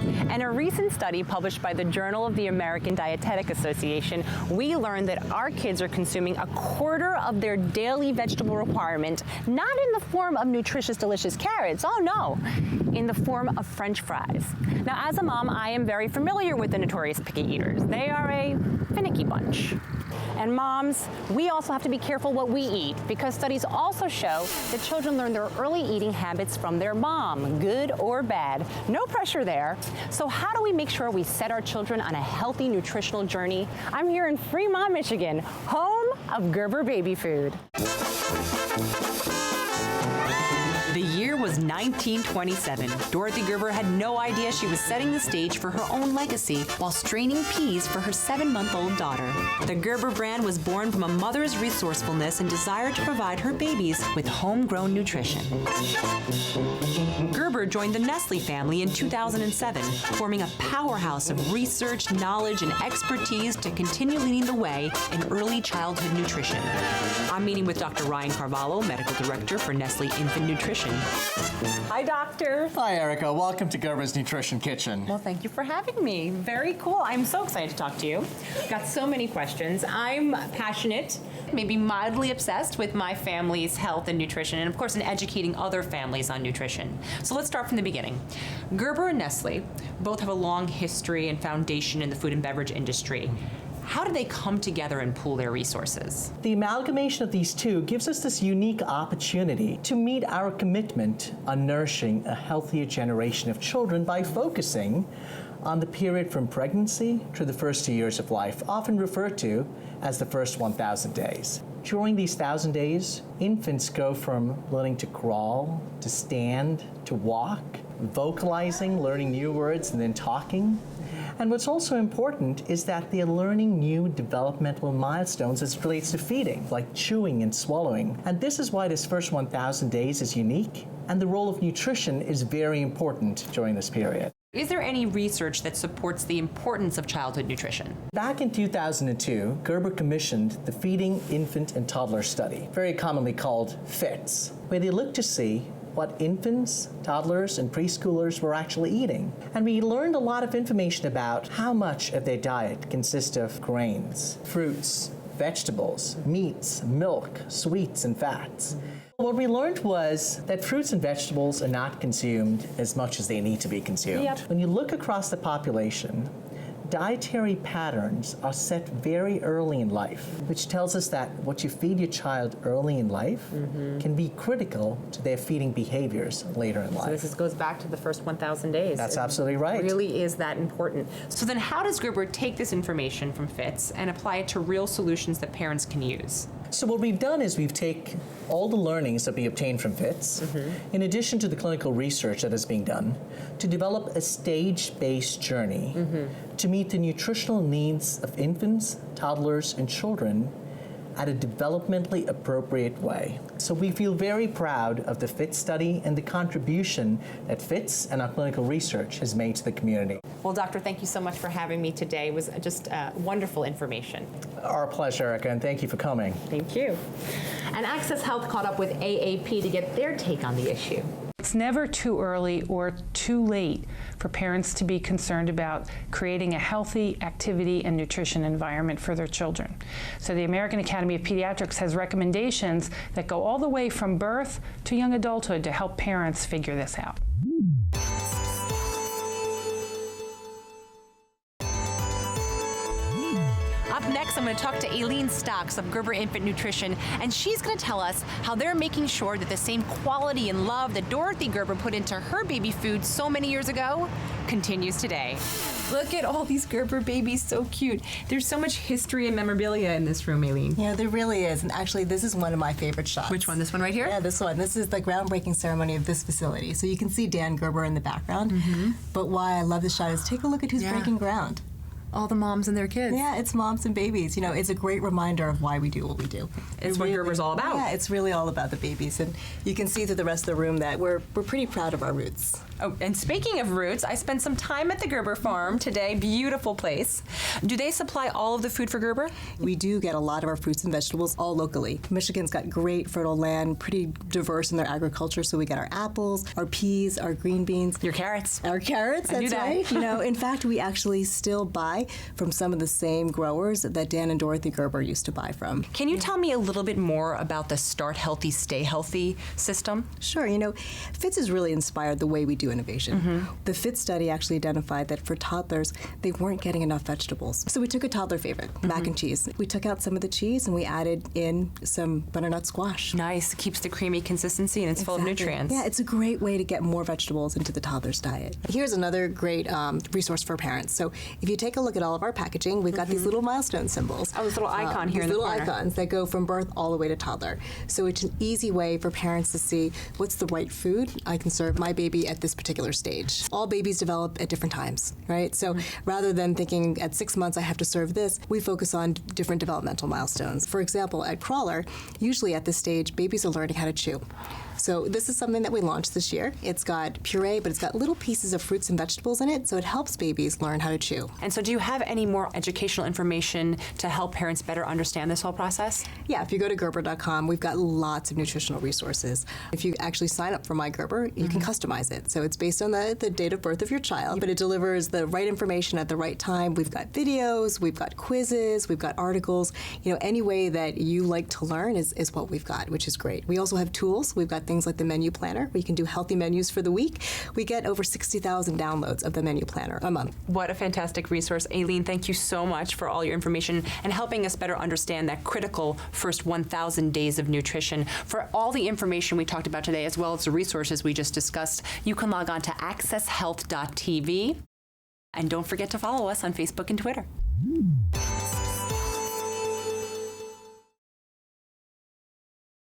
In a recent study published by the Journal of the American Dietetic Association, we learned that our kids are consuming a quarter of their daily vegetable requirement, not in the form of nutritious, delicious carrots, oh no, in the form of French fries. Now, as a mom, I am very familiar with the notorious picky eaters. They are a finicky bunch. And moms, we also have to be careful what we eat, because studies also show that children learn their early eating habits from their mom, good or bad. No pressure there. So how do we make sure we set our children on a healthy nutritional journey? I'm here in Freemont, Michigan, home of Gerber baby food. The year was 1927. Dorothy Gerber had no idea she was setting the stage for her own legacy while straining peas for her 7-month-old daughter. The Gerber brand was born from a mother's resourcefulness and desire to provide her babies with homegrown nutrition. Gerber joined the Nestle family in 2007, forming a powerhouse of research, knowledge, and expertise to continue leading the way in early childhood nutrition. I'm meeting with Dr. Ryan Carvalho, Medical Director for Nestle Infant Nutrition. Hi, Doctor. Hi, Ereka. Welcome to Gerber's Nutrition Kitchen. Well, thank you for having me. Very cool. I'm so excited to talk to you. Got so many questions. I'm passionate, maybe mildly obsessed with my family's health and nutrition, and of course in educating other families on nutrition. So let's start from the beginning. Gerber and Nestle both have a long history and foundation in the food and beverage industry. How do they come together and pool their resources? The amalgamation of these two gives us this unique opportunity to meet our commitment on nourishing a healthier generation of children by focusing on the period from pregnancy to the first 2 years of life, often referred to as the first 1,000 days. During these 1,000 days, infants go from learning to crawl, to stand, to walk, vocalizing, learning new words, and then talking. And what's also important is that they're learning new developmental milestones as it relates to feeding, like chewing and swallowing. And this is why this first 1,000 days is unique, and the role of nutrition is very important during this period. Is there any research that supports the importance of childhood nutrition? Back in 2002, Gerber commissioned the Feeding Infant and Toddler Study, very commonly called FITS, where they looked to see what infants, toddlers, and preschoolers were actually eating. And we learned a lot of information about how much of their diet consists of grains, fruits, vegetables, meats, milk, sweets, and fats. What we learned was that fruits and vegetables are not consumed as much as they need to be consumed. Yep. When you look across the population, dietary patterns are set very early in life, which tells us that what you feed your child early in life can be critical to their feeding behaviors later in life. So this goes back to the first 1,000 days. That's absolutely right. It really is that important. So then how does Gerber take this information from FITS and apply it to real solutions that parents can use? So what we've done is we've taken all the learnings that we obtained from FITS, in addition to the clinical research that is being done, to develop a stage-based journey to meet the nutritional needs of infants, toddlers, and children at a developmentally appropriate way. So we feel very proud of the FITS study and the contribution that FITS and our clinical research has made to the community. Well, Doctor, thank you so much for having me today. It was just wonderful information. Our pleasure, Ereka, and thank you for coming. Thank you. And Access Health caught up with AAP to get their take on the issue. It's never too early or too late for parents to be concerned about creating a healthy activity and nutrition environment for their children. So the American Academy of Pediatrics has recommendations that go all the way from birth to young adulthood to help parents figure this out. Up next, I'm going to talk to Aileen Stocks of Gerber Infant Nutrition, and she's going to tell us how they're making sure that the same quality and love that Dorothy Gerber put into her baby food so many years ago continues today. Look at all these Gerber babies, so cute. There's so much history and memorabilia in this room, Aileen. Yeah, there really is, and actually this is one of my favorite shots. Which one? This one right here? Yeah, this one. This is the groundbreaking ceremony of this facility. So you can see Dan Gerber in the background, but why I love this shot is take a look at who's breaking ground. All the moms and their kids. Yeah, it's moms and babies. You know, it's a great reminder of why we do what we do. It's what Gerber's all about. Yeah, it's really all about the babies, and you can see through the rest of the room that we're pretty proud of our roots. Oh, and speaking of roots, I spent some time at the Gerber farm today. Beautiful place. Do they supply all of the food for Gerber? We do get a lot of our fruits and vegetables all locally. Michigan's got great fertile land, pretty diverse in their agriculture, so we get our apples, our peas, our green beans. Your carrots. Our carrots, I knew that's that. right. You know, in fact, we actually still buy from some of the same growers that Dan and Dorothy Gerber used to buy from. Can you tell me a little bit more about the Start Healthy, Stay Healthy system? Sure. You know, FITS has really inspired the way we do innovation. The FITS study actually identified that for toddlers, they weren't getting enough vegetables. So we took a toddler favorite, mac and cheese. We took out some of the cheese and we added in some butternut squash. Nice. Keeps the creamy consistency and it's full of nutrients. Yeah, it's a great way to get more vegetables into the toddler's diet. Here's another great resource for parents. So if you take a look at all of our packaging, we've got these little milestone symbols. Oh, this little icon here in the little corner. icons that go from birth all the way to toddler. So it's an easy way for parents to see what's the right food I can serve my baby at this particular stage. All babies develop at different times, right? So rather than thinking at 6 months I have to serve this, we focus on different developmental milestones. For example, at Crawler, usually at this stage, babies are learning how to chew. So this is something that we launched this year. It's got puree, but it's got little pieces of fruits and vegetables in it, so it helps babies learn how to chew. And so do you have any more educational information to help parents better understand this whole process? Yeah, if you go to Gerber.com, we've got lots of nutritional resources. If you actually sign up for My Gerber, you can customize it. So it's based on the date of birth of your child, but it delivers the right information at the right time. We've got videos, we've got quizzes, we've got articles. You know, any way that you like to learn is what we've got, which is great. We also have tools. We've got things like the menu planner, where you can do healthy menus for the week. We get over 60,000 downloads of the menu planner a month. What a fantastic resource. Aileen, thank you so much for all your information and helping us better understand that critical first 1,000 days of nutrition. For all the information we talked about today, as well as the resources we just discussed, you can log on to accesshealth.tv. And don't forget to follow us on Facebook and Twitter.